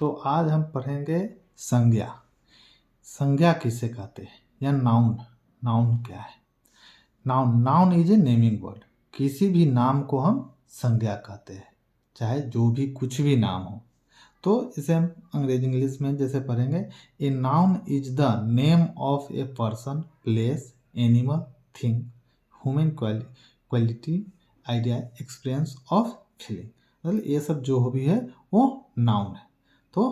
तो आज हम पढ़ेंगे संज्ञा। संज्ञा किसे कहते हैं या नाउन। नाउन क्या है? Noun is A naming word. किसी भी नाम को हम संज्ञा कहते हैं, चाहे जो भी कुछ भी नाम हो। तो इसे हम अंग्रेजी इंग्लिश में जैसे पढ़ेंगे, ए noun is the name of a person, place, animal, thing, human quality, idea, experience of feeling. मतलब ये सब जो भी है वो नाउन है। तो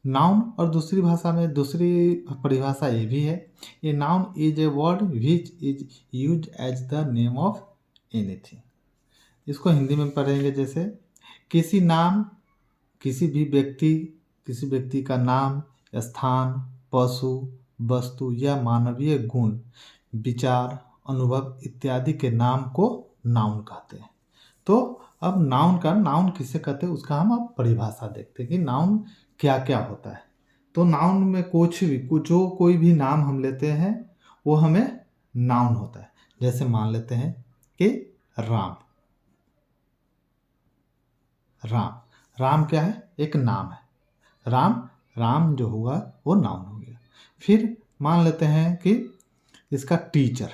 नाउन और दूसरी भाषा में दूसरी परिभाषा ये भी है, a noun is a word which is use as the name of anything. इसको हिंदी में पढ़ेंगे जैसे, किसी नाम, किसी व्यक्ति का नाम, स्थान, पशु, वस्तु या मानवीय गुण, विचार, अनुभव इत्यादि के नाम को नाउन कहते हैं। तो अब नाउन किसे कहते हैं उसका हम अब परिभाषा देखते हैं कि नाउन क्या क्या होता है। तो नाउन में कोई भी नाम हम लेते हैं वो हमें नाउन होता है। जैसे मान लेते हैं कि राम। राम क्या है? एक नाम है। राम जो हुआ वो नाउन हो गया। फिर मान लेते हैं कि इसका टीचर।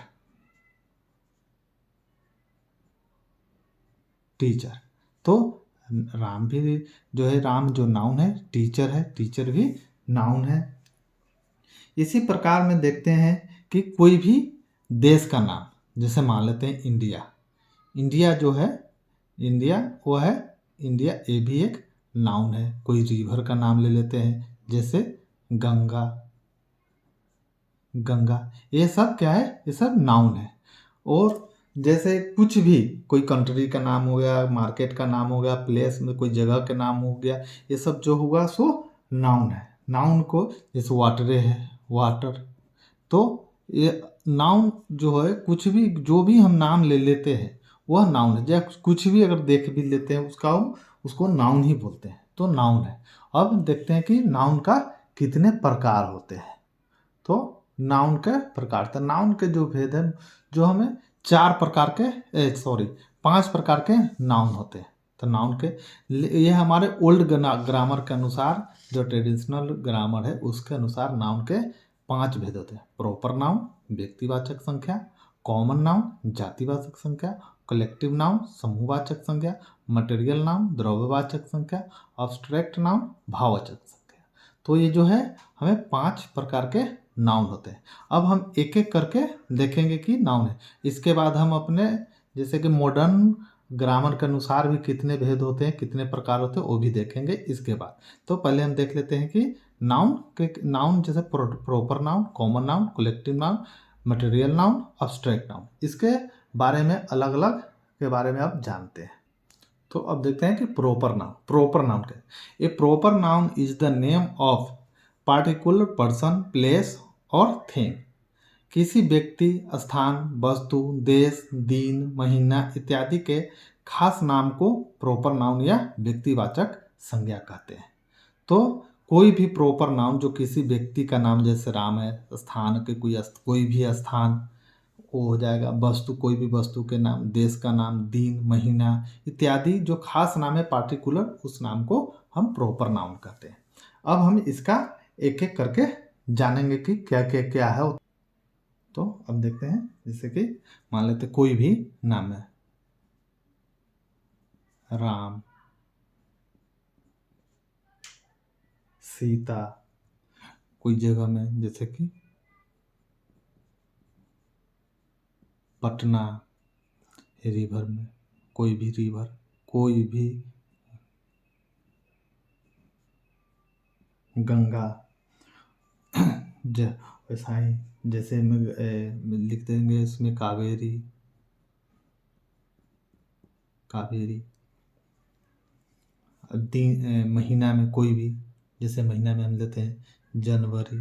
तो राम भी जो है, राम जो नाउन है, टीचर भी नाउन है। इसी प्रकार में देखते हैं कि कोई भी देश का नाम, जैसे मान लेते हैं इंडिया जो है, इंडिया वो है इंडिया, ये भी एक नाउन है। कोई रिवर का नाम ले लेते हैं जैसे गंगा, ये सब क्या है? ये सब नाउन है। और जैसे कुछ भी, कोई कंट्री का नाम हो गया, मार्केट का नाम हो गया, प्लेस में कोई जगह का नाम हो गया, ये सब जो हुआ सो नाउन है। नाउन को जैसे वाटर। तो ये नाउन जो है, कुछ भी जो भी हम नाम ले लेते हैं वह नाउन है। जैसे कुछ भी अगर देख भी लेते हैं उसको नाउन ही बोलते हैं, तो नाउन है। अब देखते हैं कि नाउन का कितने प्रकार होते हैं। तो नाउन के प्रकार, तो नाउन के जो भेद है, जो हमें 5 प्रकार के नाउन होते हैं। तो नाउन के ये हमारे ओल्ड ग्रामर के अनुसार, जो ट्रेडिशनल ग्रामर है उसके अनुसार नाउन के 5 भेद होते हैं। प्रॉपर नाउन व्यक्तिवाचक संख्या, कॉमन नाउन जातिवाचक संख्या, कलेक्टिव नाउन समूहवाचक संख्या, मटेरियल नाउन द्रव्यवाचक संख्या, अब्स्ट्रैक्ट नाउन भाववाचक संख्या। तो ये जो है हमें 5 प्रकार के नाउन होते हैं। अब हम एक एक करके देखेंगे कि नाउन है। इसके बाद हम अपने जैसे कि मॉडर्न ग्रामर के अनुसार भी कितने भेद होते हैं, कितने प्रकार होते हैं, वो भी देखेंगे इसके बाद। तो पहले हम देख लेते हैं कि नाउन जैसे proper noun, common noun, collective noun, material noun, abstract noun, इसके बारे में अलग अलग के बारे में आप जानते हैं। तो अब देखते हैं कि प्रॉपर नाउन क्या है। A proper noun is the name of particular person, place और थिंग। किसी व्यक्ति, स्थान, वस्तु, देश, दिन, महीना इत्यादि के खास नाम को प्रॉपर नाउन या व्यक्तिवाचक संज्ञा कहते हैं। तो कोई भी प्रॉपर नाउन जो किसी व्यक्ति का नाम, जैसे राम है, स्थान के कोई भी स्थान वो हो जाएगा, कोई भी वस्तु के नाम, देश का नाम, दिन, महीना इत्यादि जो खास नाम है पार्टिकुलर, उस नाम को हम प्रॉपर नाउन कहते हैं। अब हम इसका एक एक करके जानेंगे कि क्या क्या क्या है। तो अब देखते हैं, जैसे कि मान लेते कोई भी नाम है, राम, सीता। कोई जगह में जैसे कि पटना, रिवर में कोई भी रिवर, कोई भी गंगा। वैसा ही जैसे लिख देंगे इसमें कावेरी। महीना में कोई भी, जैसे महीना में हम लेते हैं जनवरी।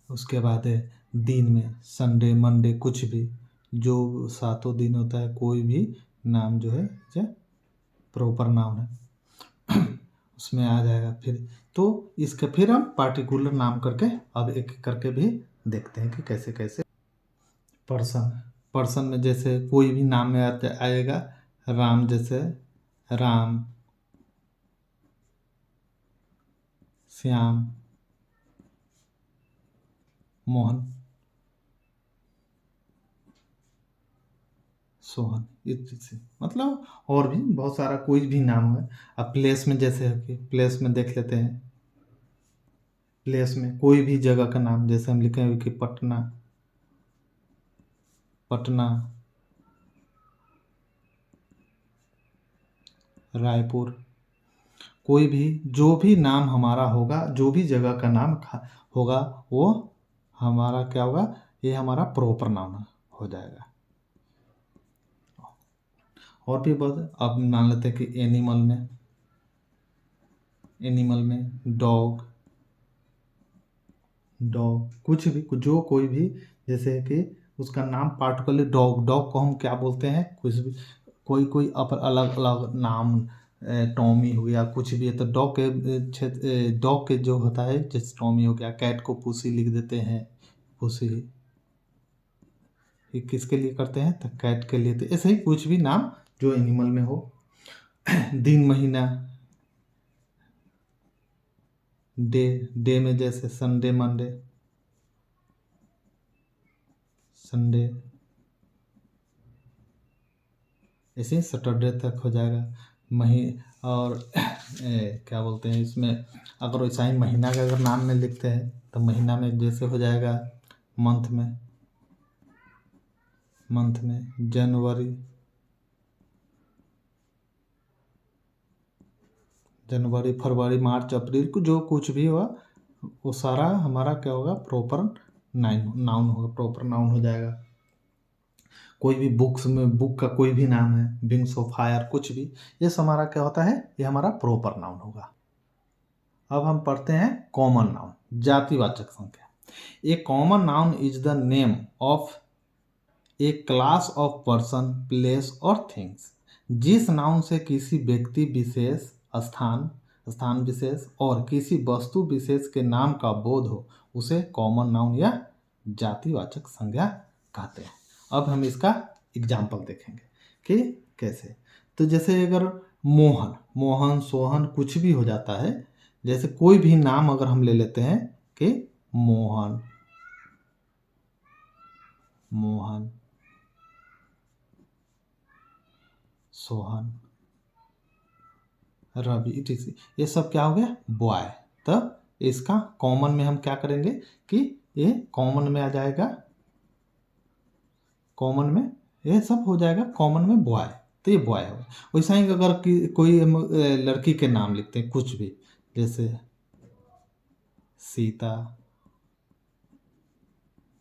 उसके बाद है दिन में संडे, मंडे, कुछ भी जो 7 दिन होता है, कोई भी नाम जो है प्रॉपर नाउन है उसमें आ जाएगा। फिर हम पार्टिकुलर नाम करके अब एक एक करके भी देखते हैं कि कैसे कैसे। पर्सन में जैसे कोई भी नाम में आएगा राम जैसे राम, श्याम, मोहन, सोहन, इत्यादि। मतलब और भी बहुत सारा कोई भी नाम है। अब प्लेस में जैसे है कि प्लेस में देख लेते हैं। प्लेस में कोई भी जगह का नाम, जैसे हम लिखेंगे कि पटना, पटना, रायपुर। कोई भी जो भी नाम हमारा होगा, जो भी जगह का नाम होगा, वो हमारा क्या होगा, ये हमारा प्रॉपर नाउन हो जाएगा। और भी बहुत, अब मान लेते हैं कि एनिमल में डॉग, कुछ भी, जो कोई भी, जैसे कि उसका नाम पार्टिकुलरली डॉग, को हम क्या बोलते हैं, कुछ भी, कोई अपर अलग अलग नाम, टॉमी हो गया, कुछ भी है तो डॉग के क्षेत्र, डॉग के जो होता है, जैसे टॉमी हो गया, कैट को पुसी लिख देते हैं, पुसी। ये किसके लिए करते हैं, तो कैट के लिए। तो ऐसे ही कुछ भी नाम जो एनिमल में हो। दिन, महीना, डे में जैसे संडे, मंडे, संडे, ऐसे ही सैटरडे तक हो जाएगा। और क्या बोलते हैं इसमें, अगर वैसा ही महीना का अगर नाम में लिखते हैं तो महीना में जैसे हो जाएगा मंथ में जनवरी, फरवरी, मार्च, अप्रैल को जो कुछ भी हुआ, वो सारा हमारा क्या होगा, प्रॉपर नाउन होगा, प्रॉपर नाउन हो जाएगा। कोई भी बुक्स में, बुक का कोई भी नाम है, विंग्स ऑफ फायर, कुछ भी, ये सब हमारा क्या होता है, ये हमारा प्रॉपर नाउन होगा। अब हम पढ़ते हैं कॉमन नाउन, जातिवाचक संख्या। A common noun is the name of a class of person, place और थिंग्स। जिस नाउन से किसी व्यक्ति विशेष, स्थान विशेष और किसी वस्तु विशेष के नाम का बोध हो, उसे कॉमन नाउन या जातिवाचक संज्ञा कहते हैं। अब हम इसका एग्जाम्पल देखेंगे कि कैसे। तो जैसे अगर मोहन, सोहन कुछ भी हो जाता है। जैसे कोई भी नाम अगर हम ले लेते हैं कि मोहन, सोहन, रवि, इटिसी, ये सब क्या हो गया, बॉय। तब इसका कॉमन में हम क्या करेंगे कि ये कॉमन में आ जाएगा, कॉमन में ये सब हो जाएगा, कॉमन में बॉय, तो ये बॉय होगा। वैसा ही अगर कोई हम लड़की के नाम लिखते हैं कुछ भी, जैसे सीता,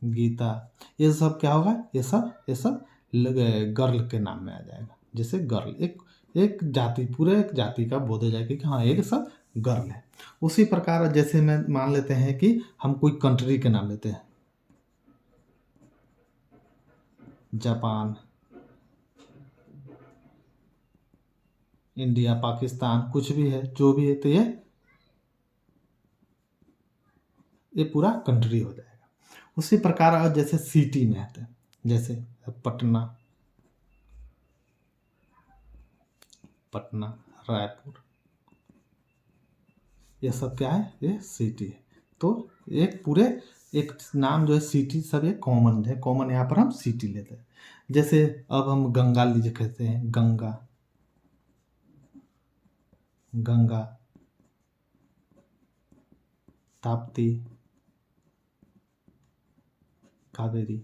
गीता, ये सब क्या होगा, ये सब गर्ल के नाम में आ जाएगा। जैसे गर्ल एक जाति, पूरे एक जाति का बोध हो जाएगा कि हाँ एक सब गर्ल है। उसी प्रकार जैसे मैं मान लेते हैं कि हम कोई कंट्री के नाम लेते हैं, जापान, इंडिया, पाकिस्तान, कुछ भी है, जो भी है, तो ये पूरा कंट्री हो जाएगा। उसी प्रकार जैसे सिटी में आते हैं, जैसे पटना, रायपुर, ये सब क्या है, ये सिटी है। तो एक नाम जो है सिटी, सब ये कॉमन है, कॉमन यहाँ पर हम सिटी लेते हैं। जैसे अब हम गंगा लीजिए, कहते हैं गंगा, ताप्ती, कावेरी,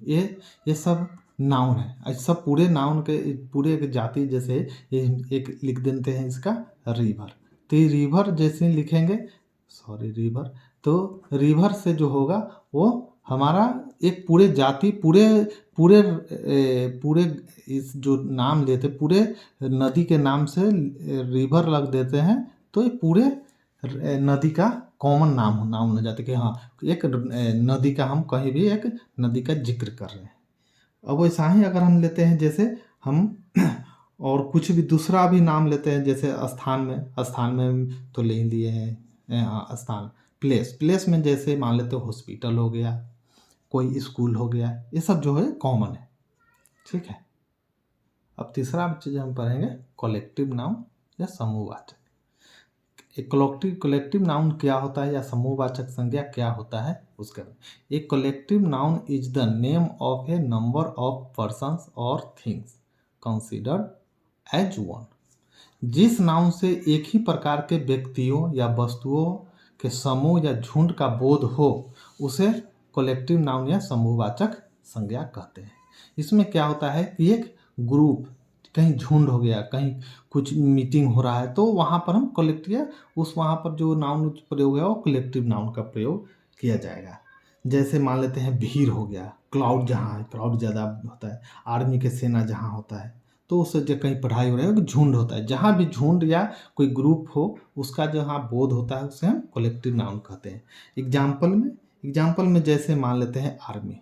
ये सब नाउन है। अच्छा, सब पूरे नाउन के, पूरे एक जाति जैसे ये एक लिख देते हैं इसका रिवर। तो ये रिवर जैसे लिखेंगे, रिवर, तो रिवर से जो होगा वो हमारा एक पूरे जाति, पूरे पूरे पूरे इस जो नाम लेते, पूरे नदी के नाम से रिवर लग देते हैं, तो ये पूरे नदी का कॉमन नाम हो जाता है कि हाँ एक नदी का, हम कहीं भी एक नदी का जिक्र कर रहे हैं। अब वैसा ही अगर हम लेते हैं, जैसे हम और कुछ भी दूसरा भी नाम लेते हैं, जैसे स्थान में तो ले ही लिए हैं, हाँ स्थान। प्लेस में जैसे मान लेते हो हॉस्पिटल हो गया, कोई स्कूल हो गया, ये सब जो है कॉमन है, ठीक है। अब तीसरा चीज़ हम पढ़ेंगे कलेक्टिव नाउन या समूहवाचक। एक कलेक्टिव नाउन क्या होता है या समूहवाचक संज्ञा क्या होता है उसका। एक collective noun is the name of A number of persons और थिंग्स कंसिडर्ड एज वन। जिस नाउन से एक ही प्रकार के व्यक्तियों या वस्तुओं के समूह या झुंड का बोध हो उसे कलेक्टिव नाउन या समूहवाचक संज्ञा कहते हैं। इसमें क्या होता है कि एक ग्रुप, कहीं झुंड हो गया, कहीं कुछ मीटिंग हो रहा है, तो वहाँ पर हम कलेक्टिव उस वहाँ पर जो नाउन प्रयोग है वो कलेक्टिव नाउन का प्रयोग किया जाएगा। जैसे मान लेते हैं भीड़ हो गया, क्राउड जहाँ है, क्राउड ज़्यादा होता है, आर्मी के सेना जहाँ होता है, तो उससे जो कहीं पढ़ाई हो रही है तो झुंड होता है। जहाँ भी झुंड या कोई ग्रुप हो उसका जहाँ बोध होता है उसे हम कलेक्टिव नाउन कहते हैं। एग्जाम्पल में जैसे मान लेते हैं आर्मी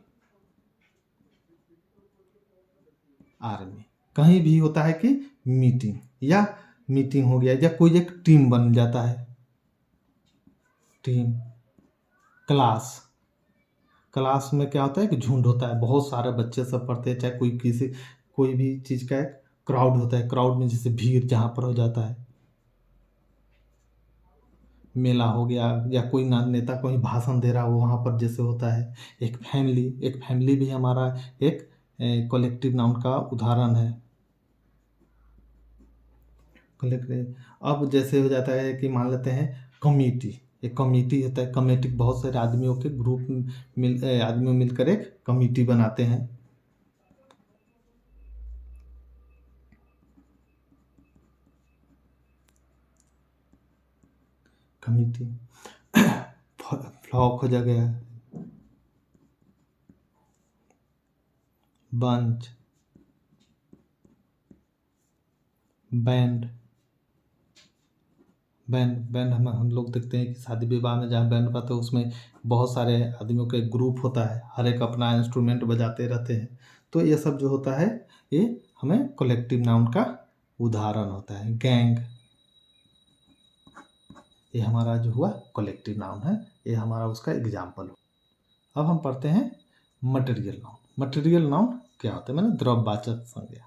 कहीं भी होता है कि मीटिंग हो गया या कोई एक टीम बन जाता है, टीम। क्लास में क्या होता है कि झुंड होता है, बहुत सारे बच्चे सब पढ़ते हैं, चाहे कोई भी चीज़ का एक क्राउड होता है। क्राउड में जैसे भीड़ जहाँ पर हो जाता है, मेला हो गया या कोई नेता कोई भाषण दे रहा हो वहाँ पर जैसे होता है। एक फैमिली भी हमारा एक कलेक्टिव नाउन का उदाहरण है। अब जैसे हो जाता है कि मान लेते हैं कमेटी, एक कमेटी होता है। कमेटी बहुत सारे आदमियों के ग्रुप आदमियों मिलकर एक कमेटी बनाते हैं। कमेटी फ्लॉक हो गया, बंच, बैंड हम लोग देखते हैं कि शादी विवाह में जहाँ बैंड बजता है उसमें बहुत सारे आदमियों का एक ग्रुप होता है, हर एक अपना इंस्ट्रूमेंट बजाते रहते हैं। तो ये सब जो होता है ये हमें कलेक्टिव नाउन का उदाहरण होता है। गैंग, ये हमारा जो हुआ कलेक्टिव नाउन है, ये हमारा उसका एग्जाम्पल हो। अब हम पढ़ते हैं मटेरियल नाउन। मटेरियल नाउन क्या होता है, मैंने द्रव्यवाचक संज्ञा।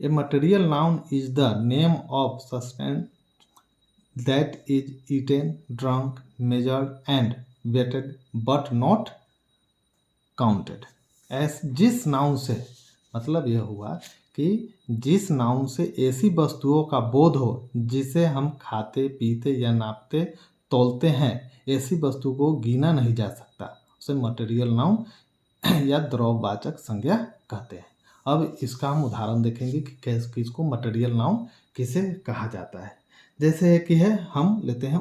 A material noun is the name of substance that is eaten, drunk, measured and weighted but not counted। जिस नाउन से मतलब यह हुआ कि जिस नाउन से ऐसी वस्तुओं का बोध हो जिसे हम खाते पीते या नापते तौलते हैं, ऐसी वस्तु को गिना नहीं जा सकता, उसे मटेरियल नाउन या द्रव्यवाचक संज्ञा कहते हैं। अब इसका हम उदाहरण देखेंगे कि कैसे किसको मटेरियल नाउन किसे कहा जाता है। जैसे कि है, हम लेते हैं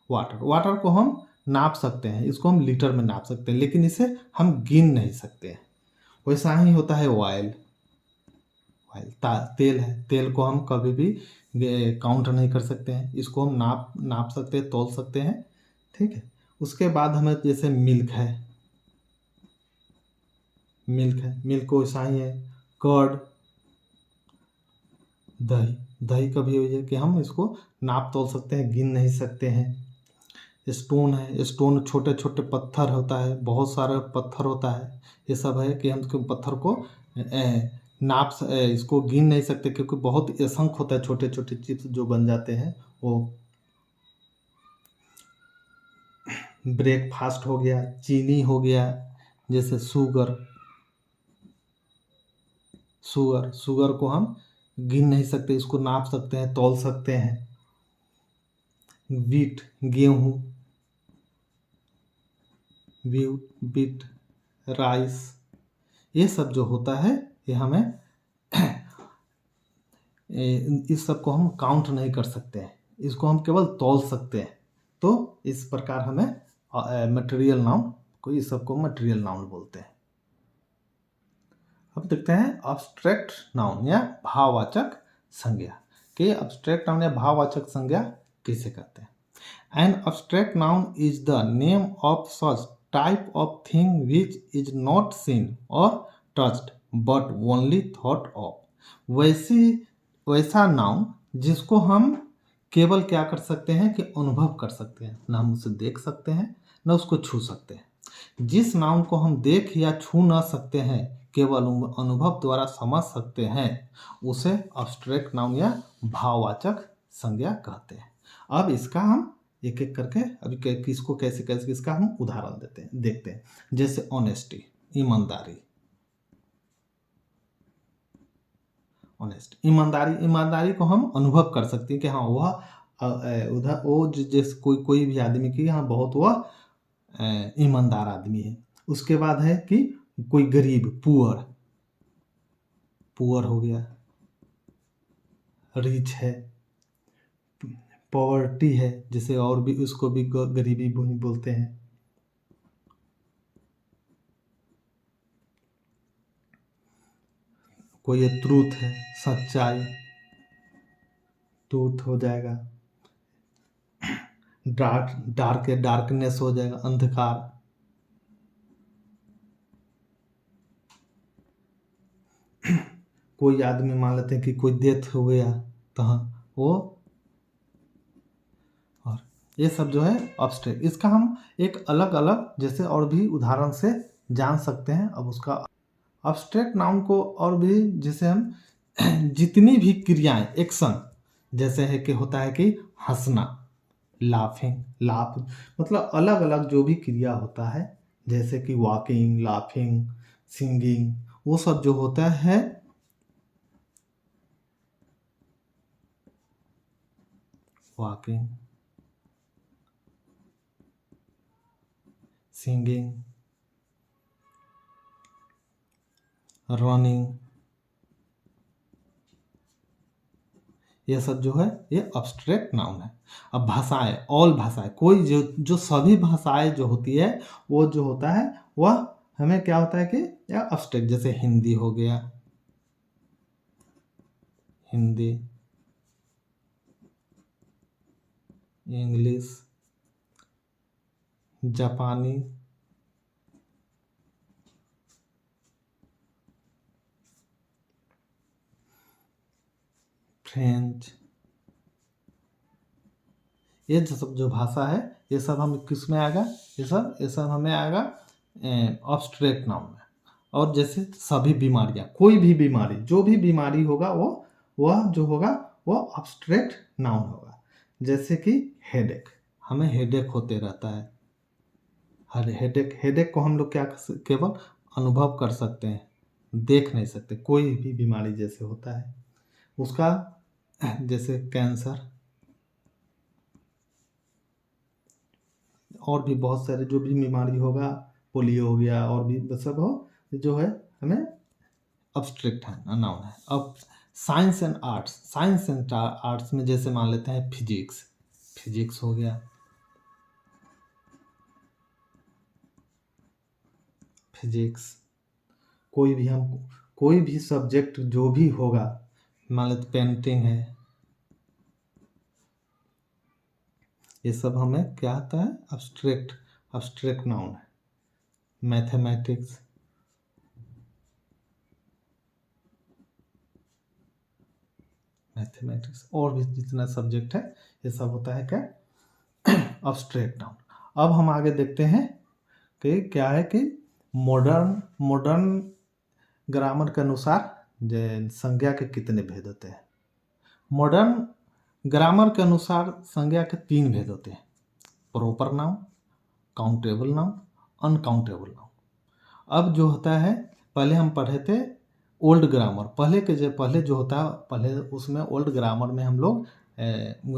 वाटर को हम नाप सकते हैं, इसको हम लीटर में नाप सकते हैं, लेकिन इसे हम गिन नहीं सकते हैं। वैसा ही होता है ऑयल तेल है, तेल को हम कभी भी काउंट नहीं कर सकते हैं, इसको हम नाप सकते हैं, तौल सकते हैं, ठीक है। उसके बाद हमें जैसे मिल्क को वैसा ही है। कर्ड, दही कभी हो जाए कि हम इसको नाप तोल सकते हैं, गिन नहीं सकते हैं। स्टोन है, स्टोन छोटे छोटे पत्थर होता है, बहुत सारा पत्थर होता है, ये सब है कि हम उसके पत्थर को इसको गिन नहीं सकते क्योंकि बहुत असंख्य होता है, छोटे छोटे चिप्स जो बन जाते हैं वो। ब्रेकफास्ट हो गया, चीनी हो गया, जैसे शुगर को हम गिन नहीं सकते, इसको नाप सकते हैं, तौल सकते हैं। वीट, गेहूँ, बीट, राइस, ये सब जो होता है ये हमें इस सब को हम काउंट नहीं कर सकते हैं, इसको हम केवल तौल सकते हैं। तो इस प्रकार हमें मटेरियल नाउन को, इस सब को मटेरियल नाउन बोलते हैं। अब देखते हैं अब्स्ट्रैक्ट नाउन या भाववाचक संज्ञा कि अब्स्ट्रैक्ट नाउन या भाववाचक संज्ञा किसे कहते हैं। An abstract noun is the name of such type of thing which is not seen और touched but only thought of. वैसा नाउन जिसको हम केवल क्या कर सकते हैं कि अनुभव कर सकते हैं, ना हम उसे देख सकते हैं ना उसको छू सकते हैं। जिस नाउन को हम देख या छू ना सकते हैं केवल अनुभव द्वारा समझ सकते हैं उसे अब्स्ट्रैक्ट नाउन या भाववाचक संज्ञा कहते हैं। अब इसका हम एक एक करके अभी किसको कैसे कैसे इसका हम उदाहरण देखते हैं। जैसे ऑनेस्टी, ईमानदारी। ईमानदारी को हम अनुभव कर सकते हैं कि हाँ वह उधर वो जैसे कोई भी आदमी की हाँ बहुत वह ईमानदार आदमी है। उसके बाद है कि कोई गरीब, पुअर हो गया, रिच है, पॉवर्टी है, जैसे और भी उसको भी गरीबी बोलते हैं। कोई ट्रूथ है, सच्चाई, ट्रूथ हो जाएगा। डार्कनेस हो जाएगा, अंधकार। कोई आदमी मान लेते हैं कि कोई डेथ हो गया तो वो, और ये सब जो है अब्स्ट्रैक्ट। इसका हम एक अलग अलग जैसे और भी उदाहरण से जान सकते हैं। अब उसका अब्स्ट्रैक्ट नाउन को और भी जैसे हम जितनी भी क्रियाएं, एक्शन, जैसे है कि होता है कि हंसना, लाफ, मतलब अलग अलग जो भी क्रिया होता है, जैसे कि वॉकिंग, लाफिंग, सिंगिंग, वो सब जो होता है वॉकिंग, सिंगिंग, रनिंग, ये सब जो है ये अब्स्ट्रैक्ट नाउन है। अब भाषाएं, ऑल भाषाएं, कोई जो सभी भाषाएं जो होती है वो जो होता है वह हमें क्या होता है कि या अब्स्ट्रैक्ट। जैसे हिंदी हो गया, हिंदी, इंग्लिश, जापानी, फ्रेंच, ये जो सब जो भाषा है ये सब हम किस में आएगा, ये सब हमें आएगा अब्स्ट्रैक्ट नाउन में। और जैसे सभी बीमारियां, कोई भी बीमारी, जो भी बीमारी होगा वह जो होगा वो अब्स्ट्रैक्ट नाउन होगा। जैसे कि हेडेक, हमें हेडेक होते रहता है। हर हेडेक को हम लोग क्या केवल अनुभव कर सकते हैं, देख नहीं सकते। कोई भी बीमारी जैसे होता है उसका, जैसे कैंसर और भी बहुत सारे जो भी बीमारी होगा, पोलियो हो गया और भी सब हो, जो है हमें अब्स्ट्रैक्ट है, नाउन है। अब साइंस एंड आर्ट्स में जैसे मान लेते हैं फिजिक्स हो गया, फिजिक्स, कोई भी सब्जेक्ट जो भी होगा, मान लेते पेंटिंग है, ये सब हमें क्या आता है, अब्स्ट्रैक्ट नाउन है। मैथमेटिक्स, और भी जितना सब्जेक्ट है ये सब होता है क्या, अब्स्ट्रैक्ट नाउन। अब हम आगे देखते हैं कि क्या है कि मॉडर्न ग्रामर के अनुसार संज्ञा के कितने भेद होते हैं। मॉडर्न ग्रामर के अनुसार संज्ञा के 3 भेद होते हैं, proper noun, countable noun, uncountable noun. अब जो होता है, पहले हम पढ़े थे ओल्ड ग्रामर, पहले जो होता है, पहले उसमें ओल्ड ग्रामर में हम लोग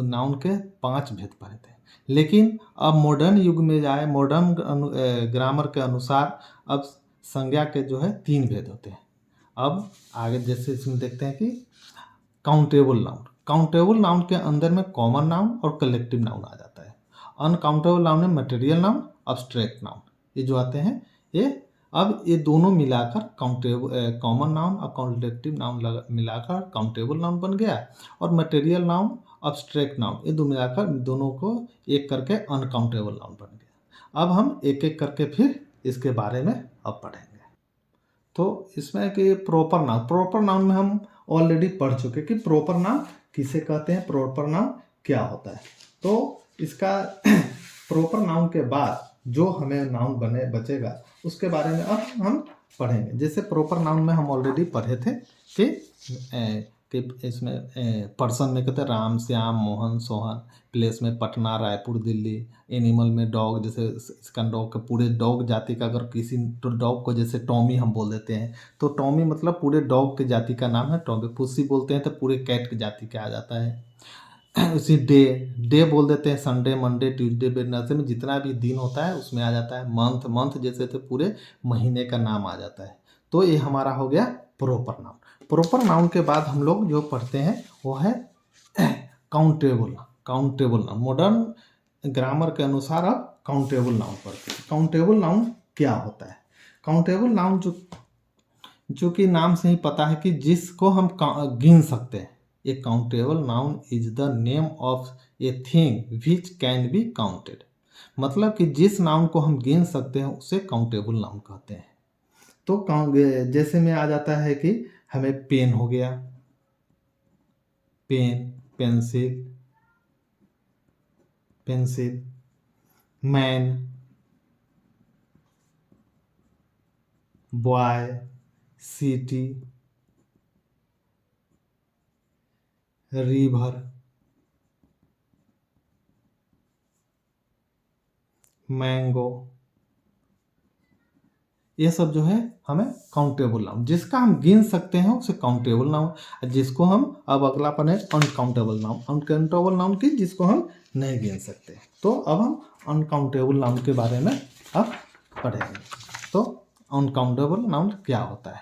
नाउन के 5 भेद पढ़े थे। लेकिन अब मॉडर्न युग में जाए, मॉडर्न ग्रामर के अनुसार अब संज्ञा के जो है 3 भेद होते हैं। अब आगे जैसे इसमें देखते हैं कि काउंटेबल नाउन के अंदर में कॉमन नाउन और कलेक्टिव नाउन आ जाता है। अनकाउंटेबल नाउन में मटेरियल नाउन, अब्स्ट्रैक्ट नाउन, ये जो आते हैं ये दोनों मिलाकर कॉमन नाउन और कलेक्टिव नाउन मिलाकर काउंटेबल नाउन बन गया, और मटेरियल नाउन, अब्स्ट्रैक्ट नाउन, ये दो मिलाकर दोनों को एक करके अनकाउंटेबल नाउन बन गया। अब हम एक एक करके फिर इसके बारे में अब पढ़ेंगे। तो इसमें कि प्रॉपर नाउन में हम ऑलरेडी पढ़ चुके कि प्रॉपर नाउन किसे कहते हैं, प्रॉपर नाउन क्या होता है। तो इसका प्रॉपर नाउन के बाद जो हमें नाउन बचेगा उसके बारे में अब हम पढ़ेंगे। जैसे प्रॉपर नाउन में हम ऑलरेडी पढ़े थे कि इसमें पर्सन में कहते हैं राम, श्याम, मोहन, सोहन, प्लेस में पटना, रायपुर, दिल्ली, एनिमल में डॉग, जैसे इसका डॉग का पूरे डॉग जाति का अगर किसी तो डॉग को जैसे टॉमी हम बोल देते हैं तो टॉमी मतलब पूरे डॉग की जाति का नाम है टॉमी। पुस्सी बोलते हैं तो पूरे कैट की जाति का आ जाता है। उसी डे डे बोल देते हैं संडे, मंडे, ट्यूसडे, वेडनेसडे में जितना भी दिन होता है उसमें आ जाता है। मंथ मंथ जैसे तो पूरे महीने का नाम आ जाता है। तो ये हमारा हो गया प्रॉपर नाउन। प्रॉपर नाउन के बाद हम लोग जो पढ़ते हैं वो है countable countable noun. Modern grammar के अनुसार अब काउंटेबल नाउन पढ़ते हैं। काउंटेबल नाउन क्या होता है? काउंटेबल नाउन जो कि नाम से ही पता है कि जिसको हम गिन सकते हैं। A countable noun is the name of a thing which can be counted. मतलब कि जिस नाउन को हम गिन सकते हैं उसे काउंटेबल नाउन कहते हैं। तो जैसे में आ जाता है कि हमें पेन हो गया, pen, pencil, pencil, man, boy, city, river, mango, ये सब जो है हमें काउंटेबल नाउन, जिसका हम गिन सकते हैं उसे काउंटेबल नाउन, जिसको हम अब अगला पढ़ है अनकाउंटेबल नाउन। अनकाउंटेबल नाउन की जिसको हम नहीं गिन सकते। तो अब हम अनकाउंटेबल नाउन के बारे में अब पढ़ेंगे। तो अनकाउंटेबल नाउन क्या होता है?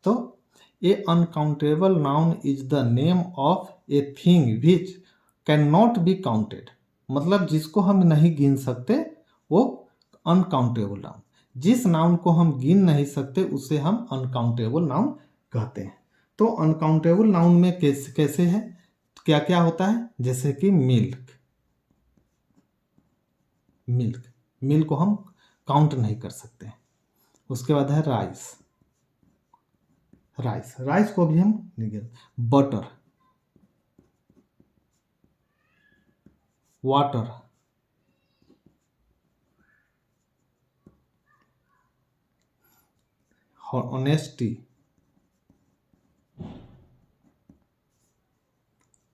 तो a uncountable noun is the name of a thing which can not be counted. मतलब जिसको हम नहीं गिन सकते वो अनकाउंटेबल नाउन। जिस नाउन को हम गिन नहीं सकते उसे हम अनकाउंटेबल नाउन कहते हैं। तो अनकाउंटेबल नाउन में कैसे है, क्या क्या होता है? जैसे कि मिल्क, मिल्क मिल्क को हम काउंट नहीं कर सकते। उसके बाद है राइस, राइस राइस को भी हम नहीं गिन। Butter, water, honesty,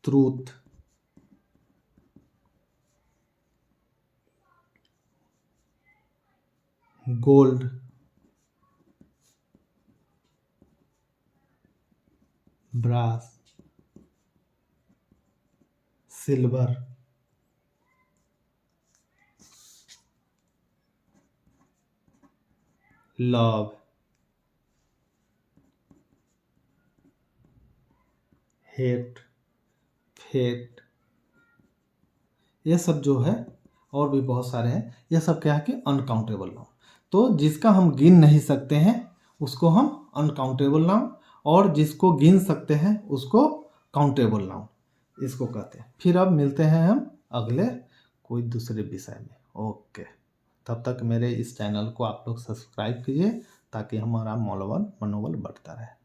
truth, gold, brass, silver, love, hate, fate, ये सब जो है और भी बहुत सारे हैं। ये सब क्या है कि अनकाउंटेबल नाउन। तो जिसका हम गिन नहीं सकते हैं उसको हम अनकाउंटेबल नाउन, और जिसको गिन सकते हैं उसको काउंटेबल नाउन इसको कहते हैं। फिर अब मिलते हैं हम अगले कोई दूसरे विषय में। ओके, तब तक मेरे इस चैनल को आप लोग सब्सक्राइब कीजिए ताकि हमारा मनोबल बढ़ता रहे।